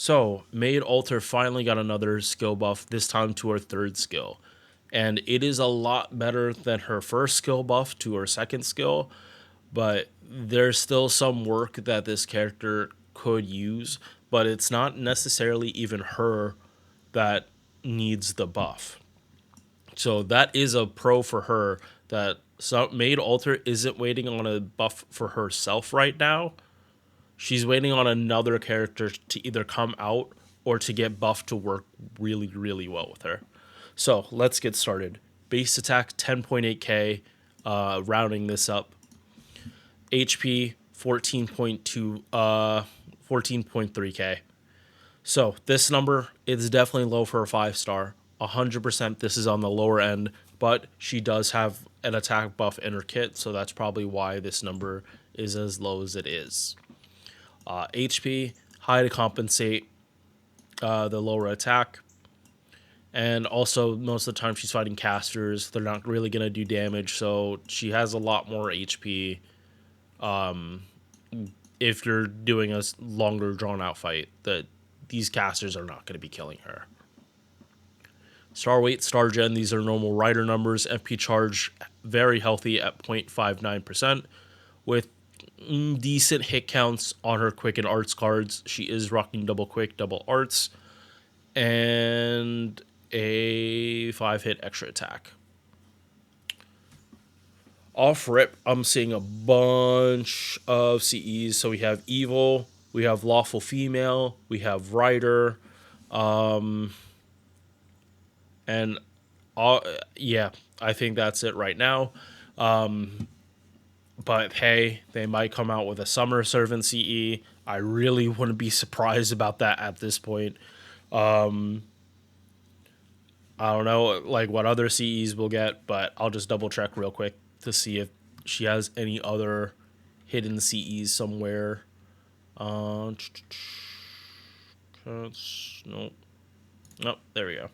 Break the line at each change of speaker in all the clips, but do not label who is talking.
So, Maid Alter finally got another skill buff, this time to her third skill. And it is a lot better than her first skill buff to her second skill, but there's still some work that this character could use, but it's not necessarily even her that needs the buff. So that is a pro for her, that Maid Alter isn't waiting on a buff for herself right now. She's waiting on another character to either come out or to get buffed to work really, really well with her. So let's get started. Base attack 10.8k, rounding this up. HP 14.3k. So this number is definitely low for a 5-star. 100% this is on the lower end, but she does have an attack buff in her kit, so that's probably why this number is as low as it is. HP, high to compensate the lower attack. And also, most of the time she's fighting casters. They're not really going to do damage, so she has a lot more HP if you're doing a longer, drawn-out fight. These casters are not going to be killing her. Star weight, star gen, these are normal rider numbers. MP charge, very healthy at 0.59%, with decent hit counts on her quick and arts cards. She is rocking double quick, double arts, and a 5-hit extra attack. Off rip, I'm seeing a bunch of CEs. So we have Evil, we have Lawful Female, we have Rider, and yeah, I think that's it right now. But hey, they might come out with a Summer Servant CE. I really wouldn't be surprised about that at this point. I don't know like what other CEs we'll get, but I'll just double check real quick to see if she has any other hidden CEs somewhere. Nope. Nope, there we go.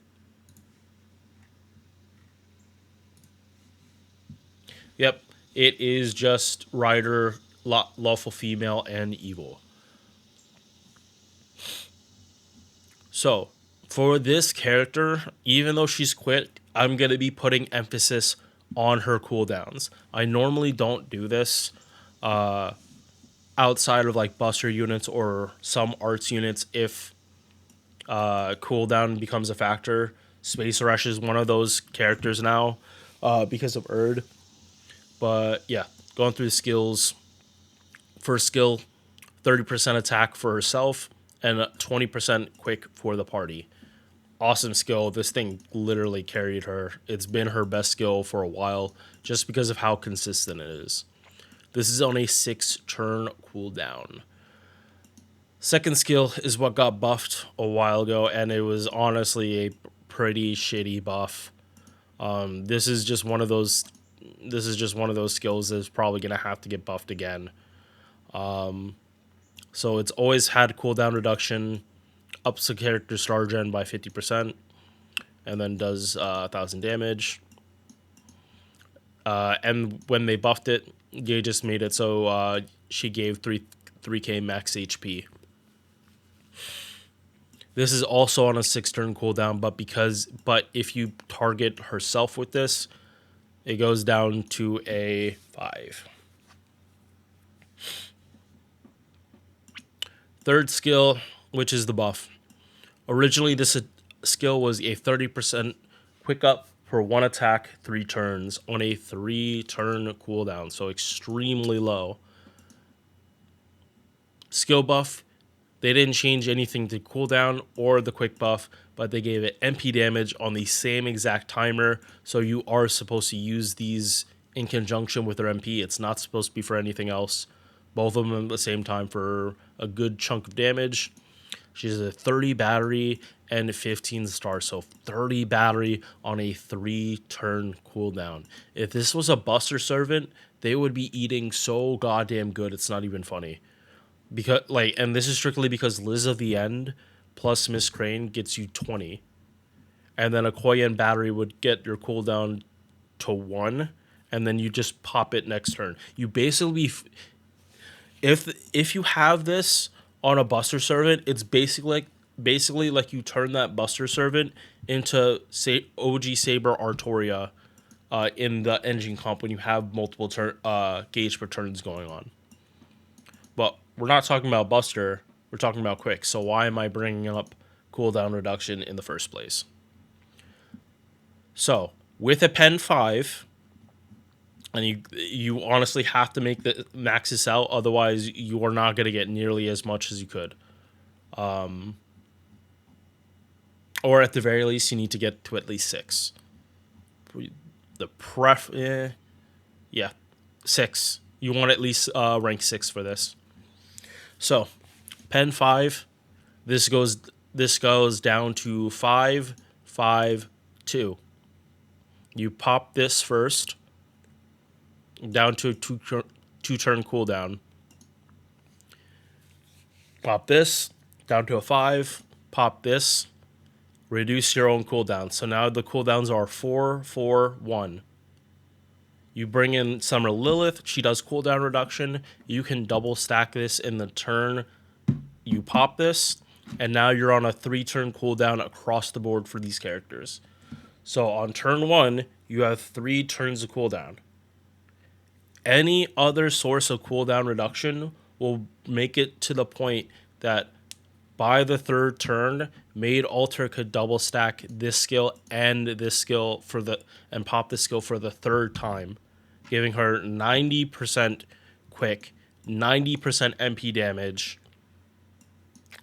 Yep, it is just Rider, Lawful Female, and Evil. So, for this character, even though she's quick, I'm going to be putting emphasis on her cooldowns. I normally don't do this outside of like buster units or some arts units if cooldown becomes a factor. Space Rush is one of those characters now because of Erd. But yeah, going through the skills. First skill, 30% attack for herself and 20% quick for the party. Awesome skill. This thing literally carried her. It's been her best skill for a while just because of how consistent it is. This is on a 6-turn cooldown. Second skill is what got buffed a while ago, and it was honestly a pretty shitty buff. This is just one of those skills that's probably gonna have to get buffed again. So it's always had cooldown reduction, ups the character star gen by 50%, and then does 1,000 damage. And when they buffed it, they just made it so she gave 3k max HP. This is also on a 6-turn cooldown, but if you target herself with this, it goes down to a 5. Third skill, which is the buff. Originally, this skill was a 30% quick up for 1 attack, 3 turns on a 3-turn cooldown, so extremely low. Skill buff, they didn't change anything to cooldown or the quick buff, but they gave it MP damage on the same exact timer, so you are supposed to use these in conjunction with their MP. It's not supposed to be for anything else. Both of them at the same time for a good chunk of damage. She's a 30 battery and 15 star, so 30 battery on a 3-turn cooldown. If this was a Buster Servant, they would be eating so goddamn good, it's not even funny. Because and this is strictly because Liz of the End plus Miss Crane gets you 20. And then a Koyan battery would get your cooldown to 1, and then you just pop it next turn. You basically, if you have this on a Buster Servant, it's basically basically like you turn that Buster Servant into say OG Saber Artoria in the engine comp when you have multiple gauge per turns going on. But we're not talking about Buster. We're talking about Quick. So why am I bringing up cooldown reduction in the first place? So with a Pen 5, and you honestly have to max this out, otherwise you are not going to get nearly as much as you could. Or at the very least, you need to get to at least 6. Yeah, 6. You want at least rank 6 for this. So, Pen 5, this goes down to 5, 5, 2. You pop this first, down to a 2-turn cooldown. Pop this, down to a 5, pop this, reduce your own cooldown. So now the cooldowns are 4, 4, 1. You bring in Summer Lilith. She does cooldown reduction. You can double stack this in the turn. You pop this, and now you're on a 3-turn cooldown across the board for these characters. So on turn 1, you have 3 turns of cooldown. Any other source of cooldown reduction will make it to the point that by the 3rd turn, Maid Alter could double stack this skill and this skill and pop this skill for the 3rd time, giving her 90% quick, 90% MP damage,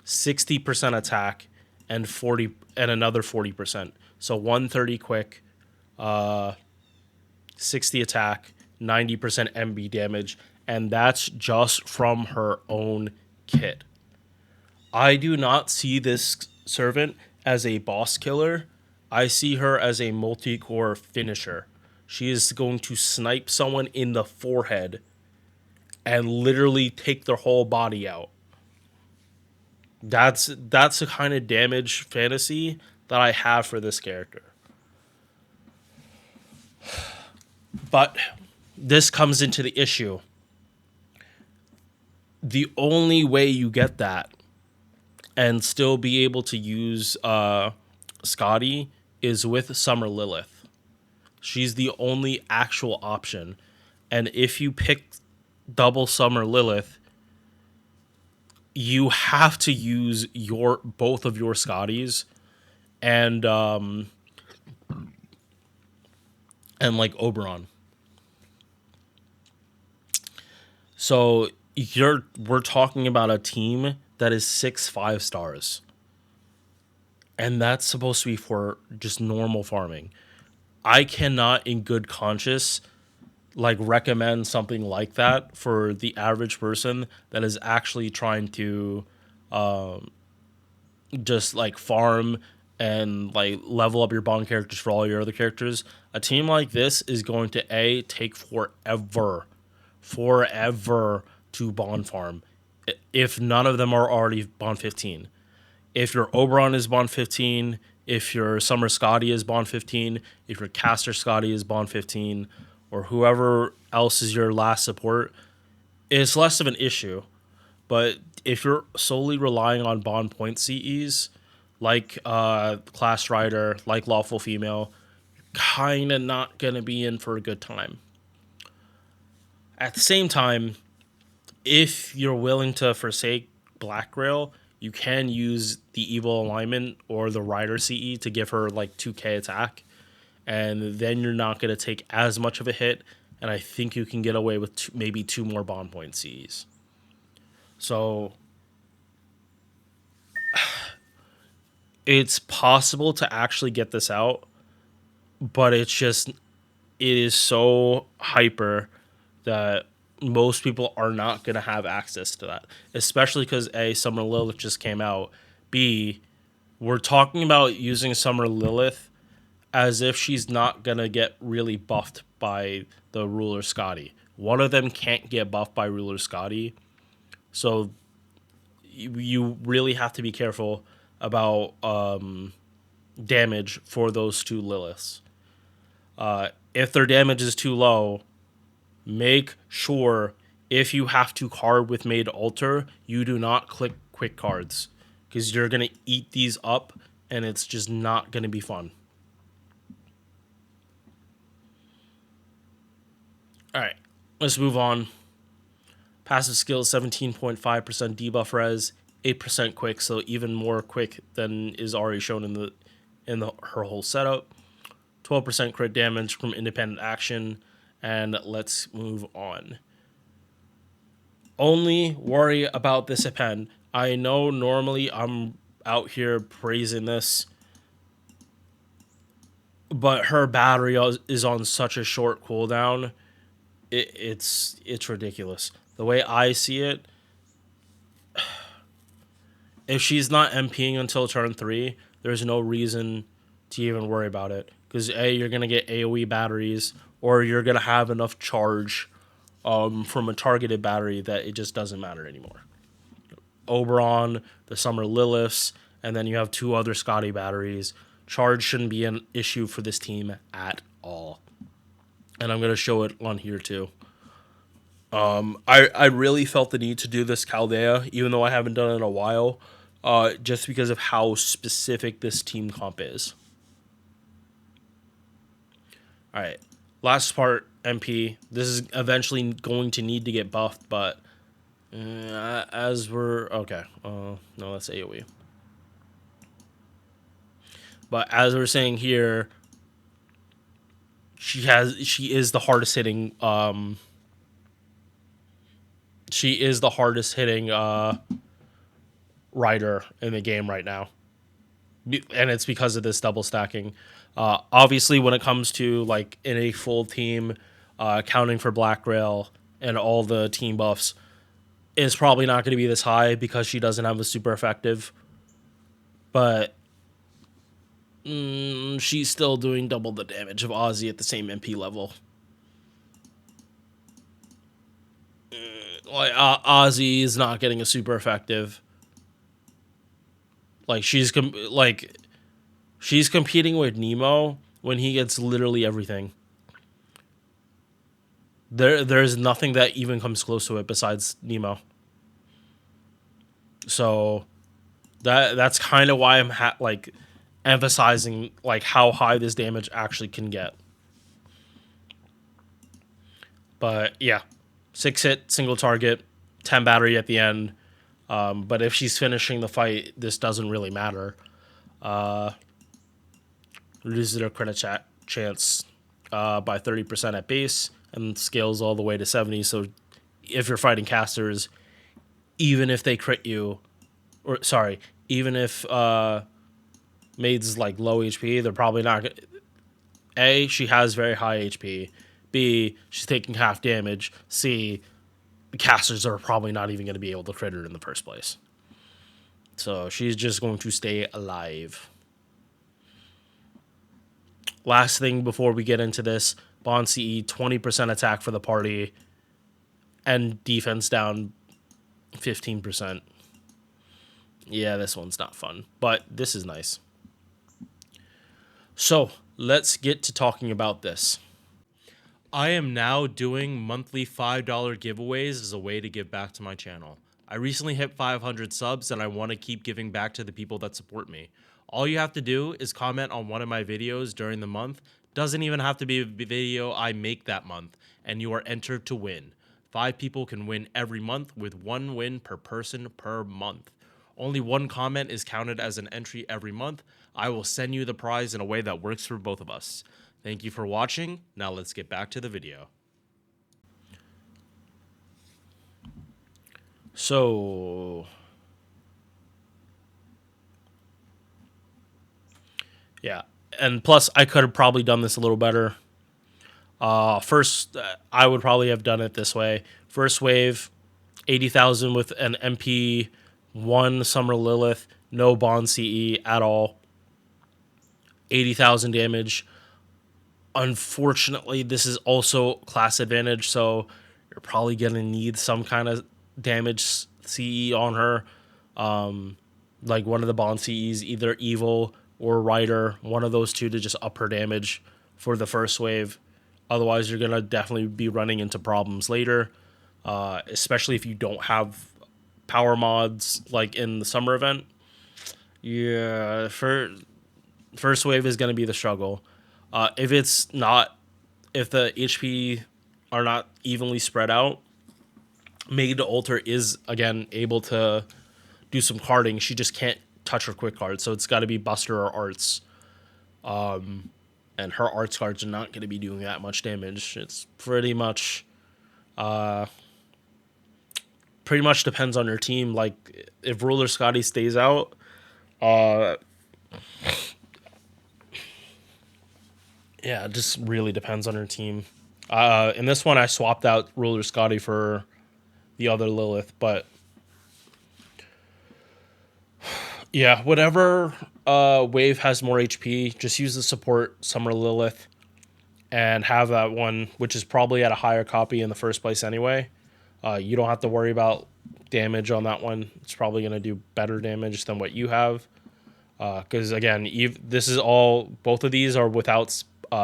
60% attack, and another 40%. So 130 quick, 60 attack, 90% MB damage, and that's just from her own kit. I do not see this servant as a boss killer. I see her as a multi-core finisher. She is going to snipe someone in the forehead and literally take their whole body out. That's the kind of damage fantasy that I have for this character. But this comes into the issue. The only way you get that and still be able to use Skadi is with Summer Lilith. She's the only actual option. And if you pick double Summer Lilith, you have to use both of your Skadis and like Oberon. So we're talking about a team that is 6 5-stars. And that's supposed to be for just normal farming. I cannot in good conscience recommend something like that for the average person that is actually trying to just farm and level up your bond characters for all your other characters. A team like this is going to take forever to bond farm if none of them are already bond 15. If your Oberon is bond 15, if your Summer Skadi is bond 15, if your Caster Skadi is bond 15, or whoever else is your last support, it's less of an issue. But if you're solely relying on bond point CEs, like Class Rider, like Lawful Female, kind of not going to be in for a good time. At the same time, if you're willing to forsake Black Grail, you can use the Evil Alignment or the Rider CE to give her 2k attack. And then you're not going to take as much of a hit. And I think you can get away with maybe 2 more bond point CEs. So it's possible to actually get this out. But it is so hyper that most people are not going to have access to that. Especially because A, Summer Lilith just came out. B, we're talking about using Summer Lilith as if she's not going to get really buffed by the Ruler Skadi. One of them can't get buffed by Ruler Skadi. So you really have to be careful about damage for those 2 Liliths. If their damage is too low, make sure if you have to card with Maid Alter, you do not click quick cards. because you're going to eat these up, and it's just not going to be fun. All right, let's move on. Passive skill 17.5% debuff res, 8% quick, so even more quick than is already shown in her whole setup. 12% crit damage from independent action, and let's move on. Only worry about this pen. I know normally I'm out here praising this, but her battery is on such a short cooldown. It's ridiculous. The way I see it, if she's not MPing until turn 3, there's no reason to even worry about it. Because A, you're going to get AoE batteries, or you're going to have enough charge from a targeted battery that it just doesn't matter anymore. Oberon, the Summer Liliths, and then you have 2 other Skadi batteries. Charge shouldn't be an issue for this team at all. And I'm going to show it on here too. I really felt the need to do this Chaldea, even though I haven't done it in a while, just because of how specific this team comp is. All right, last part, MP. This is eventually going to need to get buffed, but as we're... Okay, no, that's AoE. But as we're saying here, she is the hardest hitting... She is the hardest hitting rider in the game right now. And it's because of this double stacking. Obviously, when it comes to like in a full team, accounting for Black Rail and all the team buffs, is probably not going to be this high because she doesn't have a super effective. But she's still doing double the damage of Ozzy at the same MP level. Like Ozzy is not getting a super effective. Like she's competing with Nemo when he gets literally everything. There's nothing that even comes close to it besides Nemo. So that's kind of why I'm emphasizing like how high this damage actually can get. But yeah, 6 hit, single target, 10 battery at the end. But if she's finishing the fight, this doesn't really matter. Reduces their crit chance by 30% at base and scales all the way to 70. So if you're fighting casters, even if they crit you, even if Maid's like low HP, they're probably not gonna... A, she has very high HP. B, she's taking half damage. C, the casters are probably not even going to be able to crit her in the first place. So she's just going to stay alive. Last thing before we get into this, Bond CE, 20% attack for the party and defense down 15%. Yeah, this one's not fun, but this is nice. So let's get to talking about this. I am now doing monthly $5 giveaways as a way to give back to my channel. I recently hit 500 subs and I want to keep giving back to the people that support me. All you have to do is comment on one of my videos during the month. Doesn't even have to be a video I make that month, and you are entered to win. 5 people can win every month with 1 win per person per month. Only 1 comment is counted as an entry every month. I will send you the prize in a way that works for both of us. Thank you for watching. Now let's get back to the video. So, yeah. And plus, I could have probably done this a little better. First, I would probably have done it this way. First wave, 80,000 with an MP, 1 Summer Lilith, no Bond CE at all. 80,000 damage. Unfortunately, this is also class advantage, so you're probably going to need some kind of damage CE on her. Like one of the Bond CEs, either Evil or Rider, one of those two to just up her damage for the first wave. Otherwise, you're going to definitely be running into problems later, especially if you don't have power mods like in the summer event. Yeah, first wave is going to be the struggle. If it's not, if the HP are not evenly spread out, Maid Alter is again able to do some carding. She just can't touch her quick cards, so it's got to be Buster or Arts. And her Arts cards are not going to be doing that much damage. It's pretty much depends on your team. Like if Ruler Skadi stays out, yeah, it just really depends on your team. In this one, I swapped out Ruler Skadi for the other Lilith, but yeah, whatever wave has more HP, just use the support Summer Lilith and have that one, which is probably at a higher copy in the first place anyway. You don't have to worry about damage on that one. It's probably going to do better damage than what you have. Because again, this is all, both of these are without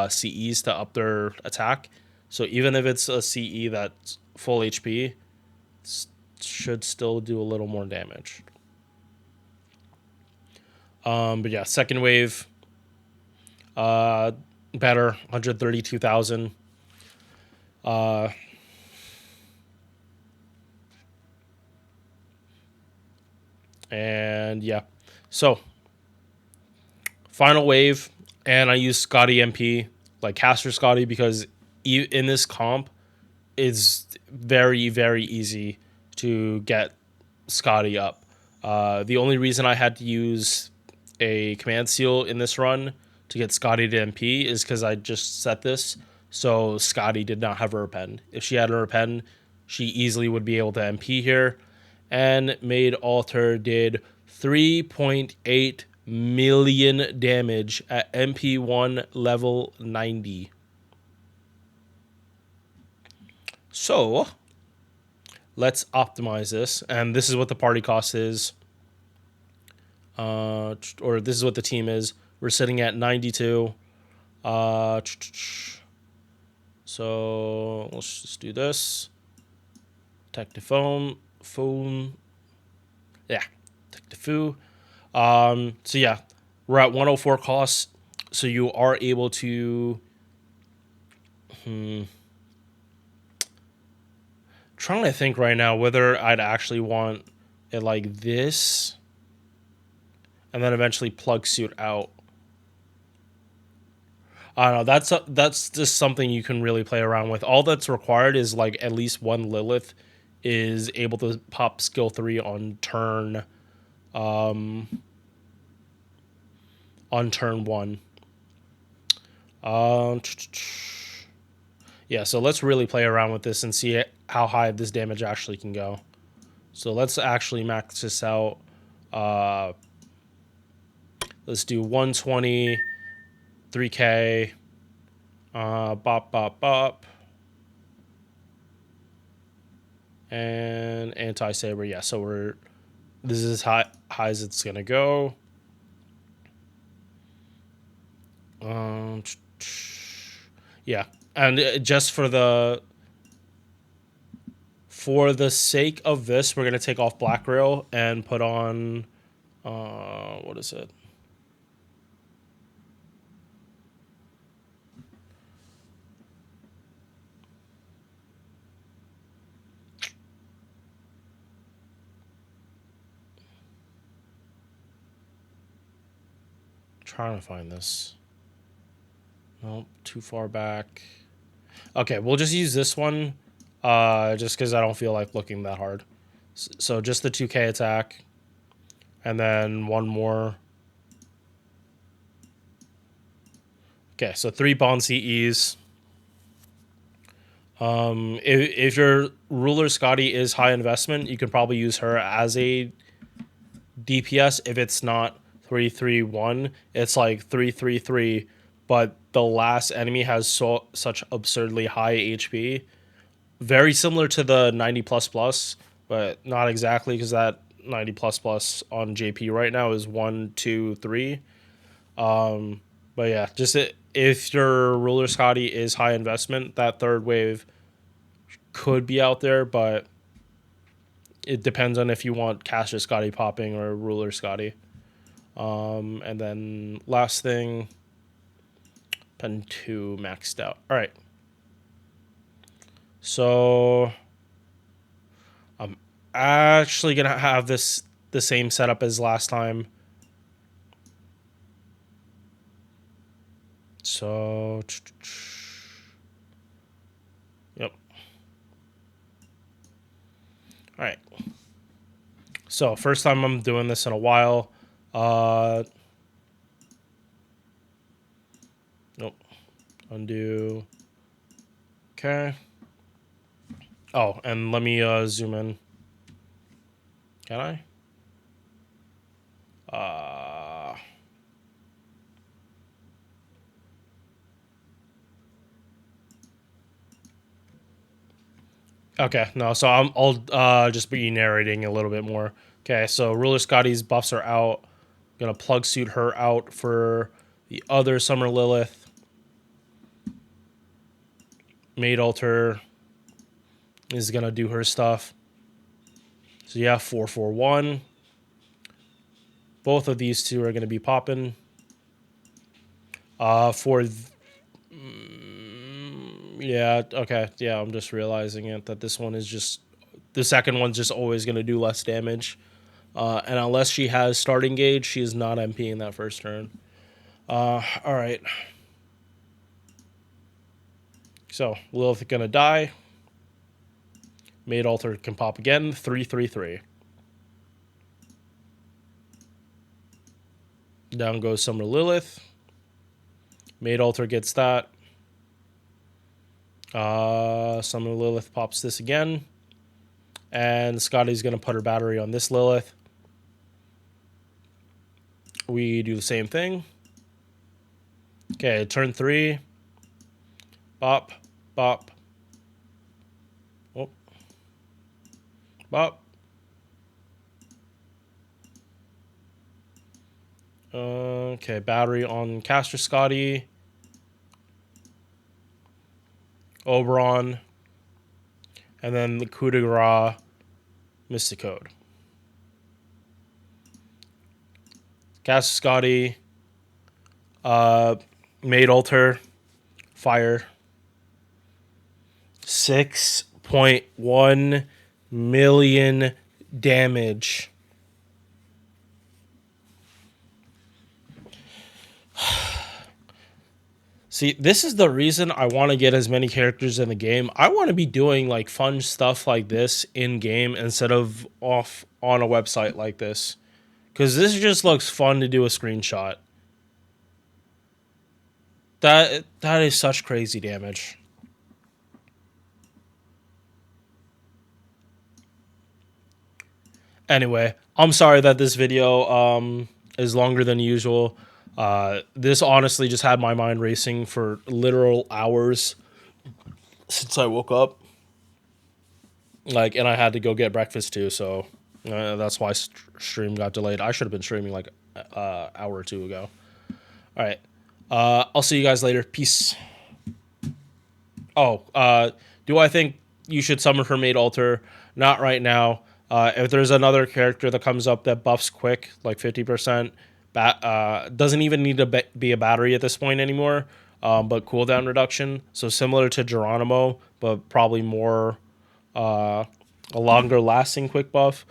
CEs to up their attack. So even if it's a CE that's full HP, it should still do a little more damage. But yeah, second wave, better, 132,000. And yeah, so final wave, and I use Skadi MP, like Caster Skadi, because in this comp, it's very, very easy to get Skadi up. The only reason I had to use a command seal in this run to get Skadi to MP is because I just set this so Skadi did not have her pen. If she had her pen, she easily would be able to MP here. And Maid Alter did 3.8 million damage at MP1 level 90. So let's optimize this, and this is what the party cost is, or this is what the team is. We're sitting at 92. So let's just do this. Tech to phone, yeah, tech to foo. So yeah, we're at 104 costs, so you are able to. Trying to think right now whether I'd actually want it like this and then eventually plug suit out. I don't know. That's just something you can really play around with. All that's required is like at least one Lilith is able to pop skill 3 on turn 1. Yeah, so let's really play around with this and see how high this damage actually can go. So let's actually max this out. Let's do 120, 3K, bop, bop, bop. And anti-saber, yeah, so this is as high as it's gonna go. Yeah, and just for the sake of this, we're gonna take off Black Rail and put on what is it? Trying to find this. Nope, too far back. Okay, we'll just use this one, just because I don't feel like looking that hard. So just the 2K attack, and then one more. Okay, so 3 Bond CEs. If your Ruler Skadi is high investment, you can probably use her as a DPS. If it's not 3-3-1, it's like 3-3-3, but the last enemy has such absurdly high HP. Very similar to the 90++, but not exactly, because that 90++ on JP right now is 1, 2, 3. But yeah, just if your Ruler Skadi is high investment, that third wave could be out there, but it depends on if you want Caster Skadi popping or Ruler Skadi. And then last thing, pen 2 maxed out. All right. So I'm actually gonna have this the same setup as last time. So yep. All right. So first time I'm doing this in a while. Nope. Undo. Okay. Oh, and let me zoom in. Can I? Okay, no, so I'll just be narrating a little bit more. Okay, so Ruler Skadi's buffs are out. Gonna plug suit her out for the other Summer Lilith. Maid Alter is gonna do her stuff. So yeah, 441. Both of these two are gonna be popping. Yeah, okay, yeah, I'm just realizing it that this one is just the second one's just always gonna do less damage. And unless she has starting gauge, she is not MPing that first turn. All right. So Lilith gonna die. Maid Alter can pop again. 3/3/3. Down goes Summer Lilith. Maid Alter gets that. Summer Lilith pops this again. And Scotty's gonna put her battery on this Lilith. We do the same thing. Okay, turn 3. Bop, bop. Oh. Bop. Okay, battery on Caster Skadi. Oberon. And then the coup de grace, Mystic Code. Caster Skadi. Maid Alter. Fire. 6.1 million damage. See, this is the reason I want to get as many characters in the game. I want to be doing like fun stuff like this in game instead of off on a website like this. Because this just looks fun to do a screenshot. That is such crazy damage. Anyway, I'm sorry that this video is longer than usual. This honestly just had my mind racing for literal hours since I woke up. Like, and I had to go get breakfast too, so that's why stream got delayed. I should have been streaming like an hour or two ago. All right. I'll see you guys later. Peace. Oh, do I think you should summon her Maid Alter? Not right now. If there's another character that comes up that buffs quick, like 50%, doesn't even need to be a battery at this point anymore, but cooldown reduction. So similar to Geronimo, but probably more a longer lasting quick buff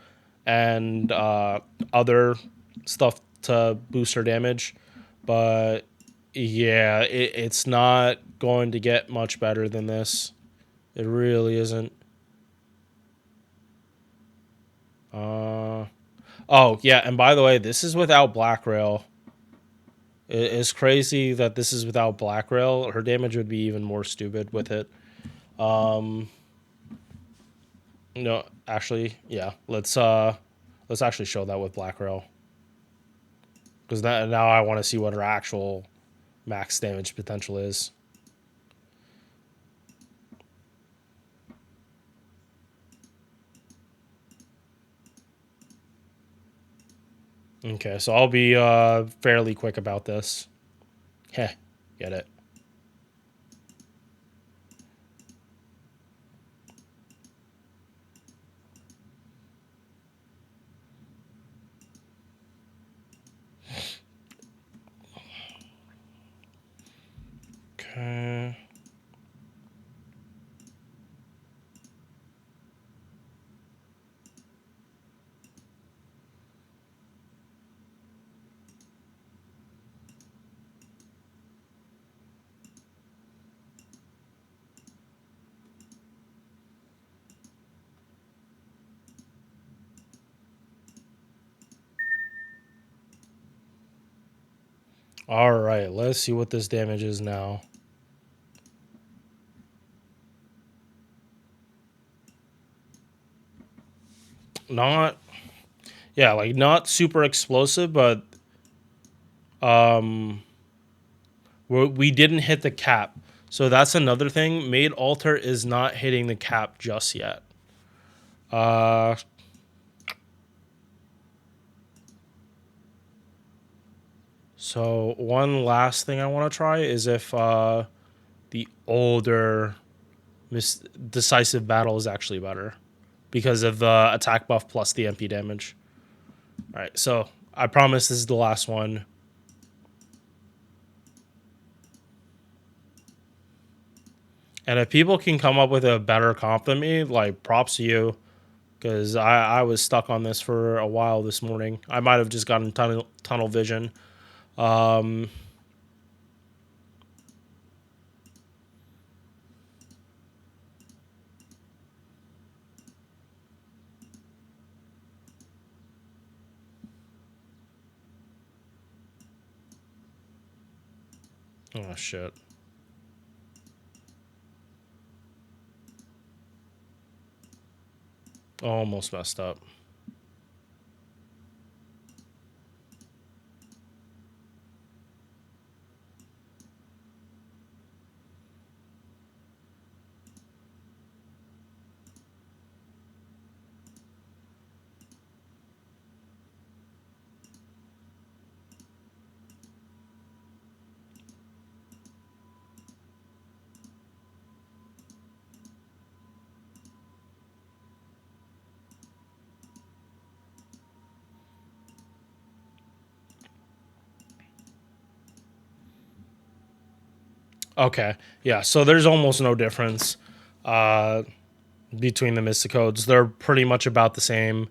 and other stuff to boost her damage. But yeah, it's not going to get much better than this. It really isn't. Oh, yeah, and by the way, this is without Black Rail. It's crazy that this is without Black Rail. Her damage would be even more stupid with it. No, actually, yeah. Let's actually show that with Black Rail. Because now I want to see what her actual max damage potential is. Okay, so I'll be fairly quick about this. Heh, get it. All right, let's see what this damage is now. Not, yeah, like not super explosive, but we didn't hit the cap. So that's another thing. Maid Alter is not hitting the cap just yet. So one last thing I want to try is if the older decisive battle is actually better because of the attack buff plus the MP damage. All right, so I promise this is the last one. And if people can come up with a better comp than me, like props to you, because I was stuck on this for a while this morning. I might have just gotten tunnel vision. Oh shit. Almost messed up. Okay, yeah. So there's almost no difference between the Mystic codes. They're pretty much about the same.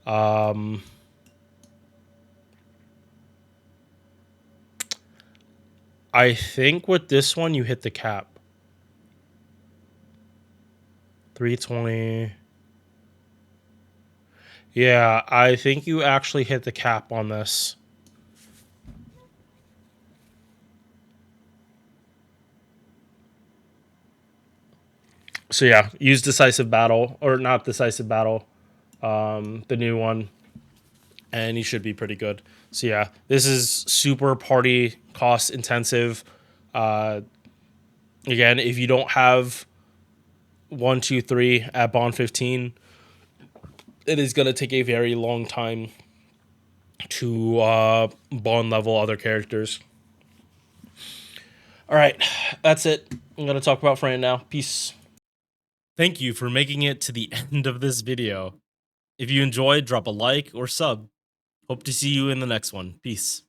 I think with this one you hit the cap. 320. Yeah, I think you actually hit the cap on this. So yeah, use decisive battle or not decisive battle, the new one, and you should be pretty good. So yeah, this is super party cost intensive. Again, if you don't have 1, 2, 3 at Bond 15, it is gonna take a very long time to Bond level other characters. All right, that's it. I'm gonna talk about Fran now. Peace. Thank you for making it to the end of this video. If you enjoyed, drop a like or sub. Hope to see you in the next one. Peace.